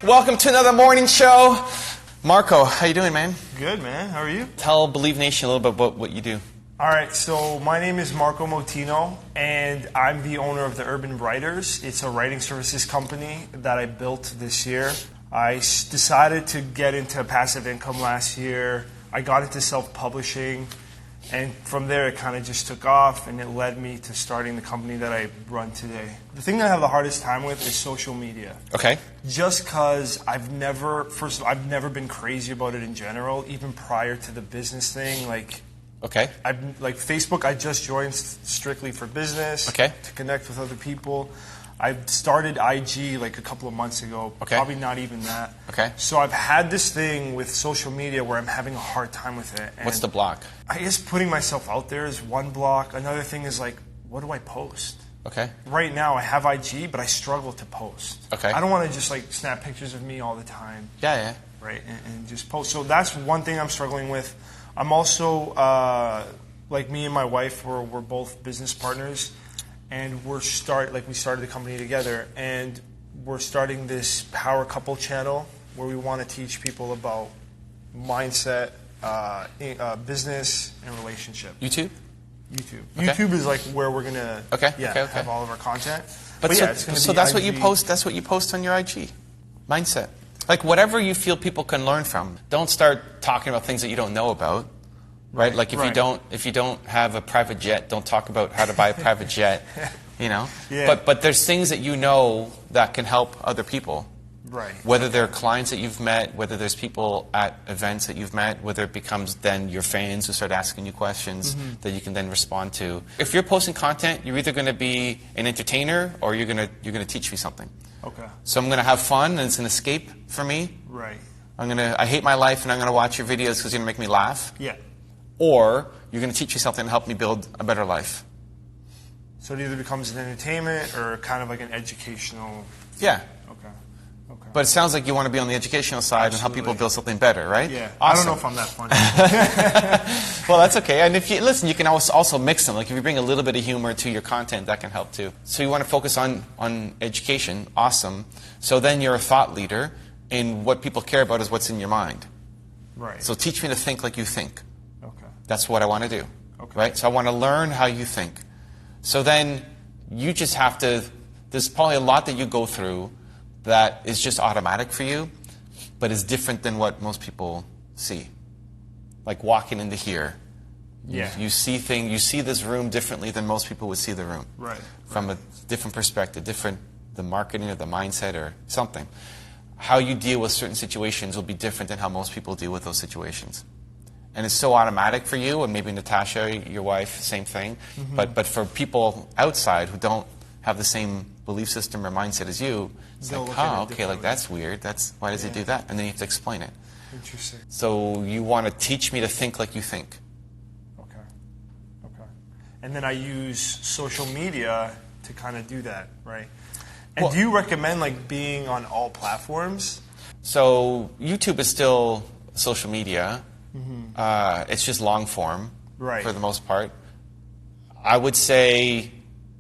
Welcome to another morning show. Marco, how you doing, man? Good, man. How are you? Tell Believe Nation a little bit about what you do. All right, so my name is Marco Motino, and I'm the owner of the Urban Writers. It's a writing services company that I built this year. I decided to get into passive income last year. I got into self-publishing, and from there it kind of just took off, and it led me to starting the company that I run today. The thing that I have the hardest time with is social media. Okay. Just because I've never been crazy about it in general, even prior to the business thing. Okay. Like Facebook, I just joined strictly for business, okay, to connect with other people. I started IG like a couple of months ago, okay, probably not even that. Okay. So I've had this thing with social media where I'm having a hard time with it. And what's the block? I guess putting myself out there is one block. Another thing is like, what do I post? Okay. Right now I have IG, but I struggle to post. Okay. I don't want to just like snap pictures of me all the time. Yeah. Right, and just post. So that's one thing I'm struggling with. I'm also, like me and my wife, we're both business partners, and we started the company together, and we're starting this Power Couple channel where we want to teach people about mindset, business, and relationship. YouTube? YouTube. Okay. YouTube is like where we're gonna have all of our content. But yeah, so that's IG. What you post. That's what you post on your IG. Mindset. Like whatever you feel people can learn from. Don't start talking about things that you don't know about, right? Like if you don't have a private jet, don't talk about how to buy a private jet, you know. Yeah. But there's things that you know that can help other people, right? Whether they're clients that you've met, whether there's people at events that you've met, whether it becomes then your fans who start asking you questions that you can then respond to. If you're posting content, you're either going to be an entertainer or you're going to teach me something. Okay. So I'm going to have fun, and it's an escape for me. Right. I hate my life, and I'm going to watch your videos because you're going to make me laugh. Yeah. Or you're going to teach me something to help me build a better life. So it either becomes an entertainment or kind of like an educational. Yeah. Okay. But it sounds like you want to be on the educational side and help people build something better, right? Yeah. Awesome. I don't know if I'm that funny. Well, that's okay. And if you listen, you can also mix them. Like if you bring a little bit of humor to your content, that can help too. So you want to focus on education. Awesome. So then you're a thought leader, and what people care about is what's in your mind. Right. So teach me to think like you think. Okay. That's what I want to do. Okay. Right? So I want to learn how you think. So then you just have to, there's probably a lot that you go through that is just automatic for you, but is different than what most people see. Like walking into here. Yeah. You see this room differently than most people would see the room. Right. From a different perspective, the marketing or the mindset or something. How you deal with certain situations will be different than how most people deal with those situations. And it's so automatic for you, and maybe Natasha, your wife, same thing. But for people outside who don't have the same belief system or mindset as you, it's like, oh, okay, like that's weird. Why does he do that? And then you have to explain it. Interesting. So you want to teach me to think like you think. Okay. And then I use social media to kind of do that, right? And Well, do you recommend like being on all platforms? So YouTube is still social media. It's just long form, right, for the most part. I would say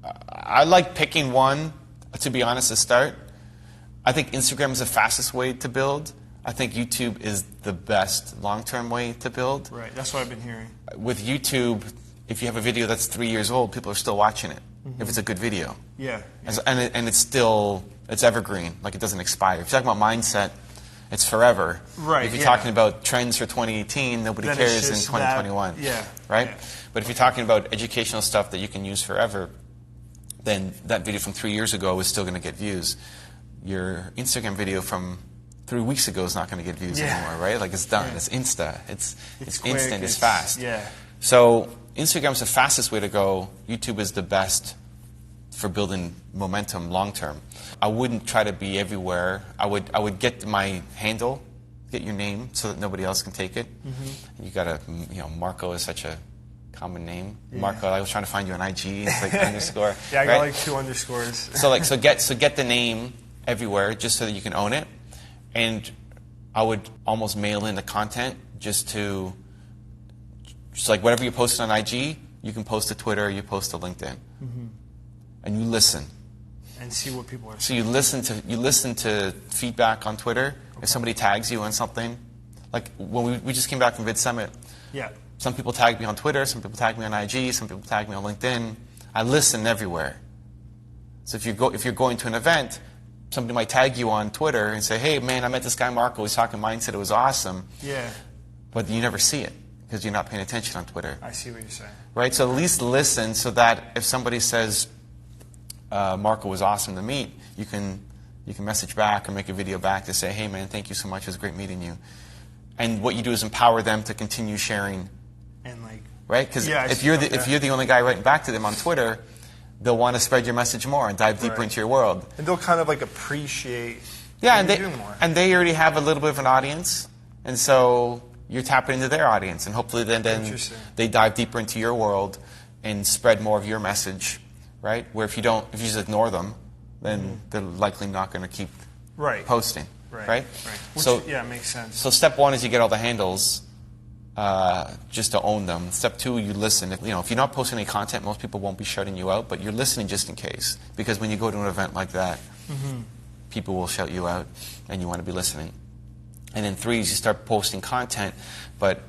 I like picking one, to be honest, to start. I think Instagram is the fastest way to build. I think YouTube is the best long-term way to build. Right, that's what I've been hearing. With YouTube, if you have a video that's 3 years old, people are still watching it, if it's a good video. Yeah. And it's evergreen, like it doesn't expire. If you're talking about mindset, it's forever. Right. If you're talking about trends for 2018, nobody cares in 2021. Right? Yeah. But if you're talking about educational stuff that you can use forever, then that video from 3 years ago is still going to get views. Your Instagram video from 3 weeks ago is not going to get views anymore, right? Like it's done. It's Insta. It's quick, instant. It's fast. Yeah. So Instagram's the fastest way to go. YouTube is the best for building momentum long term. I wouldn't try to be everywhere. I would get my handle, get your name, so that nobody else can take it. You got Marco is such a common name. Yeah. Marco, I was trying to find you on IG. It's like underscore. Yeah, I got like 2 underscores. So get the name everywhere, just so that you can own it. And I would almost mail in the content just like whatever you post on IG, you can post to Twitter, you post to LinkedIn. And you listen. and see what people are So saying. you listen to feedback on Twitter. If somebody tags you on something, like when we just came back from Vid Summit. Yeah. Some people tag me on Twitter, some people tag me on IG, some people tag me on LinkedIn. I listen everywhere. So if you're going to an event, somebody might tag you on Twitter and say, "Hey man, I met this guy Marco. He's talking mindset. It was awesome." Yeah. But you never see it because you're not paying attention on Twitter. I see what you're saying. Right? So at least listen so that if somebody says Marco was awesome to meet, you can message back or make a video back to say, "Hey man, thank you so much. It was great meeting you." And what you do is empower them to continue sharing. And like, right? Because yeah, if you're the only guy writing back to them on Twitter, they'll want to spread your message more and dive deeper into your world. And they'll kind of like appreciate. Yeah, what you're doing more. and they already have a little bit of an audience, and so you're tapping into their audience, and hopefully then they dive deeper into your world and spread more of your message, right? Where if you just ignore them, then they're likely not going to keep posting, right? Which, yeah, makes sense. So step one is you get all the handles. Just to own them. Step two, you listen. If you're not posting any content, most people won't be shutting you out, but you're listening just in case. Because when you go to an event like that, people will shout you out, and you want to be listening. And then three is you start posting content, but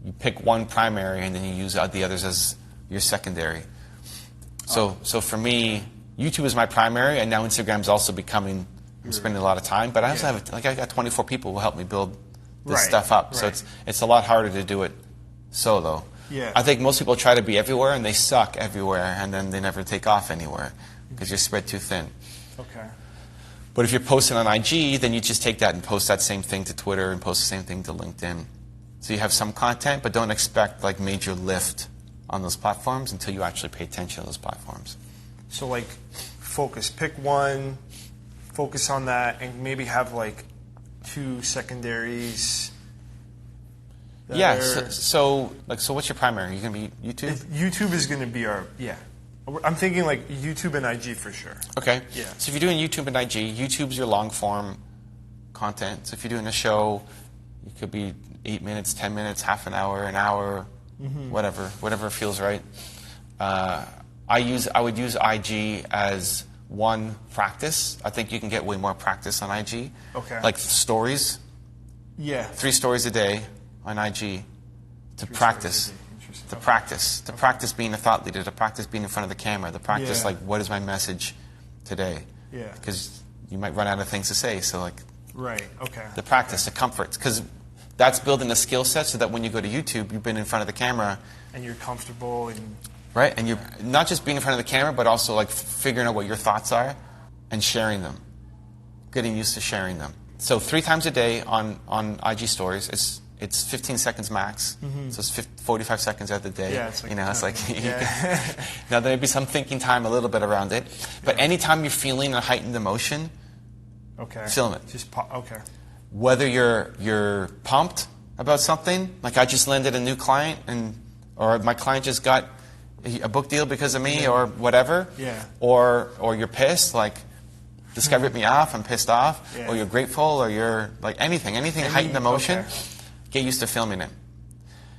you pick one primary, and then you use the others as your secondary. So for me, YouTube is my primary, and now Instagram's also becoming. I'm spending a lot of time, but I also have I got 24 people who help me build this stuff up. So it's a lot harder to do it solo. Yeah. I think most people try to be everywhere and they suck everywhere, and then they never take off anywhere because you're spread too thin. Okay. But if you're posting on IG, then you just take that and post that same thing to Twitter and post the same thing to LinkedIn. So you have some content, but don't expect like major lift on those platforms until you actually pay attention to those platforms. So like focus. Pick one, focus on that, and maybe have like 2 secondaries. Yeah. So what's your primary? Are you gonna be YouTube? YouTube is gonna be our I'm thinking like YouTube and IG for sure. Okay. Yeah. So if you're doing YouTube and IG, YouTube's your long form content. So if you're doing a show, it could be 8 minutes, 10 minutes, half an hour, whatever feels right. I would use IG as one, practice. I think you can get way more practice on IG. Okay. Like stories. Yeah. 3 stories a day on IG to practice. To practice being a thought leader, to practice being in front of the camera, to practice like what is my message today. Yeah. Because you might run out of things to say. So like. Right. Okay. The practice, the comfort, because that's building a skill set so that when you go to YouTube, you've been in front of the camera. And you're comfortable and. Right, and you're not just being in front of the camera, but also like figuring out what your thoughts are and sharing them, getting used to sharing them. So 3 times a day on IG stories, it's 15 seconds max, so it's 45 seconds out of the day. Yeah, it's like now there may be some thinking time a little bit around it, but anytime you're feeling a heightened emotion, film it. Okay. Whether you're pumped about something, like I just landed a new client, or my client just got a book deal because of me, or whatever. Yeah. Or you're pissed, like this guy ripped me off, I'm pissed off. Yeah. Or you're grateful, or you're like anything heightened emotion. Get used to filming it,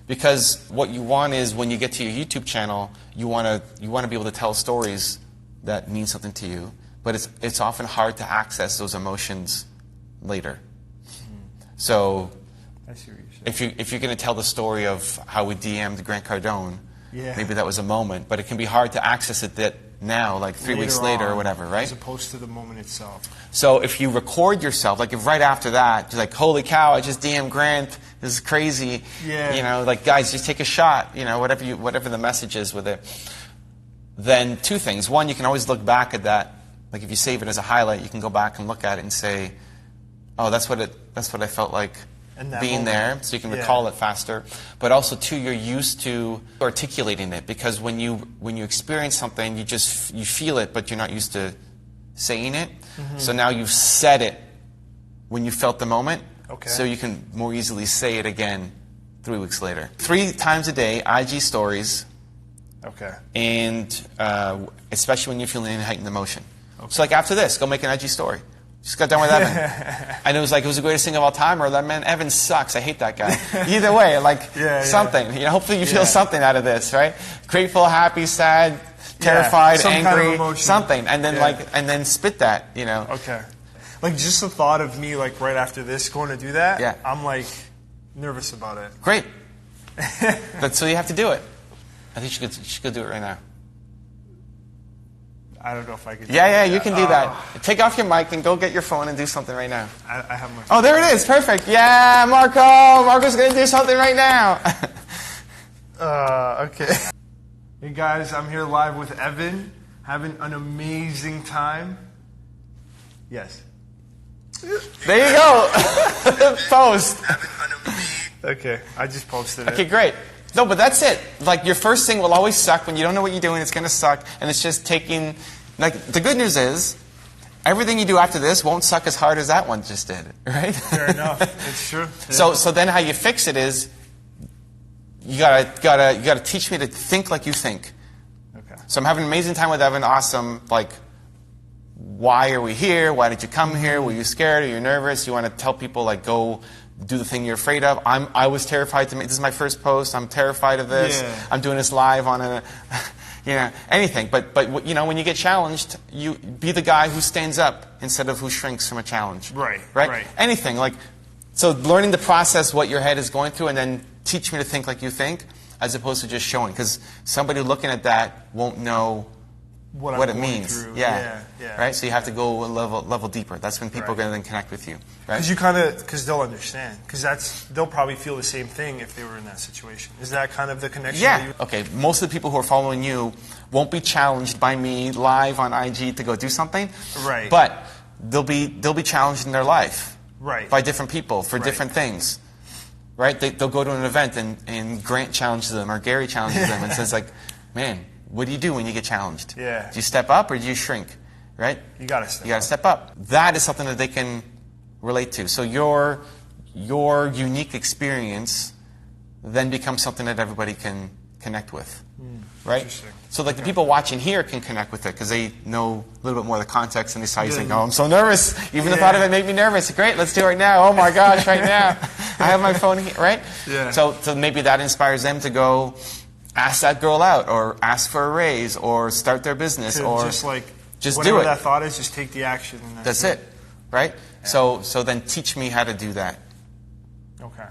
because what you want is when you get to your YouTube channel, you want to be able to tell stories that mean something to you. But it's often hard to access those emotions later. So I see what you're saying. if you're going to tell the story of how we DM'd Grant Cardone. Maybe that was a moment, but it can be hard to access it now, like 3 weeks later or whatever, right? As opposed to the moment itself. So if you record yourself, like if right after that, you're like, holy cow, I just DM'd Grant, this is crazy. Yeah. Like guys, just take a shot, whatever the message is with it. Then 2 things. One, you can always look back at that. Like if you save it as a highlight, you can go back and look at it and say, oh, that's what I felt like. Being there, so you can recall it faster. But also, too, you're used to articulating it, because when you experience something, you feel it, but you're not used to saying it. So now you've said it when you felt the moment, so you can more easily say it again 3 weeks later. 3 times a day, IG stories, and especially when you're feeling heightened emotion. So like after this, go make an IG story. Just got done with Evan. And it was the greatest thing of all time, or that man, Evan sucks. I hate that guy. Either way, something. Hopefully you feel something out of this, right? Grateful, happy, sad, terrified, some kind of angry, emotion. something, and then and then spit that, you know. Okay. Like just the thought of me like right after this going to do that, Yeah. I'm like nervous about it. Great. So you have to do it. I think you should go do it right now. I don't know if I could. Yeah, you can do that. Take off your mic and go get your phone and do something right now. I have my phone. Oh, there it is. Perfect. Yeah, Marco. Marco's going to do something right now. Okay. Hey guys, I'm here live with Evan, having an amazing time. Yes. There you go. Post. Okay, I just posted it. Okay, great. No, but that's it. Like, your first thing will always suck. When you don't know what you're doing, it's going to suck. And it's just taking... Like, the good news is, everything you do after this won't suck as hard as that one just did, right? Fair enough. It's true. Yeah. So then how you fix it is, you gotta teach me to think like you think. Okay. So I'm having an amazing time with Evan. Awesome. Like, why are we here? Why did you come here? Were you scared? Are you nervous? You want to tell people, like, go do the thing you're afraid of. I was terrified to make, this is my first post. I'm terrified of this. Yeah. I'm doing this live on a, you know, anything. But you know, when you get challenged, you be the guy who stands up instead of who shrinks from a challenge. Right? Anything. Like, so learning to process what your head is going through and then teach me to think like you think, as opposed to just showing. Because somebody looking at that won't know what it means. Yeah. Right? So you have to go a level deeper. That's when people are going to then connect with you. Right? Because they'll understand. Because they'll probably feel the same thing if they were in that situation. Is that kind of the connection? Yeah. Okay. Most of the people who are following you won't be challenged by me live on IG to go do something. Right. But they'll be challenged in their life. Right. By different people for different things. Right? They'll go to an event and Grant challenges them or Gary challenges them and says like, man, what do you do when you get challenged? Yeah. Do you step up or do you shrink? Right? You gotta step up. That is something that they can relate to. So your unique experience then becomes something that everybody can connect with. Right? Interesting. So like the people watching here can connect with it because they know a little bit more of the context and they saw you saying, oh, I'm so nervous. Even the thought of it made me nervous. Great, let's do it right now. Oh my gosh, right now. I have my phone here, right? Yeah. So maybe that inspires them to go ask that girl out or ask for a raise or start their business or just do whatever it. That thought is, just take the action. And that's it. Right? Yeah. So then teach me how to do that. Okay.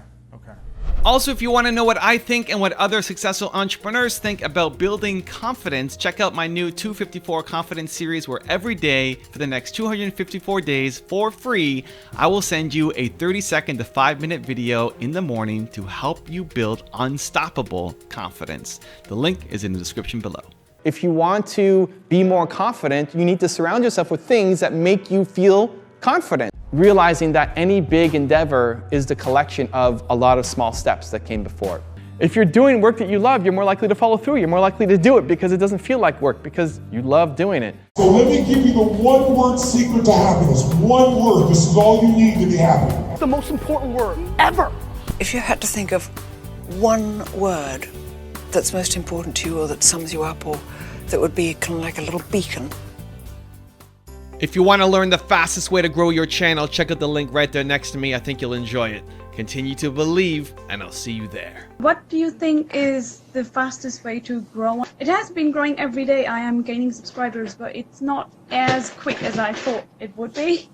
Also, if you want to know what I think and what other successful entrepreneurs think about building confidence, check out my new 254 Confidence series where every day for the next 254 days for free, I will send you a 30-second to 5-minute video in the morning to help you build unstoppable confidence. The link is in the description below. If you want to be more confident, you need to surround yourself with things that make you feel confident. Realizing that any big endeavor is the collection of a lot of small steps that came before. If you're doing work that you love, you're more likely to follow through. You're more likely to do it because it doesn't feel like work, because you love doing it. So let me give you the one-word secret to happiness. One word. This is all you need to be happy. The most important word ever. If you had to think of one word that's most important to you or that sums you up or that would be kind of like a little beacon. If you want to learn the fastest way to grow your channel, check out the link right there next to me. I think you'll enjoy it. Continue to believe, and I'll see you there. What do you think is the fastest way to grow? It has been growing every day. I am gaining subscribers, but it's not as quick as I thought it would be.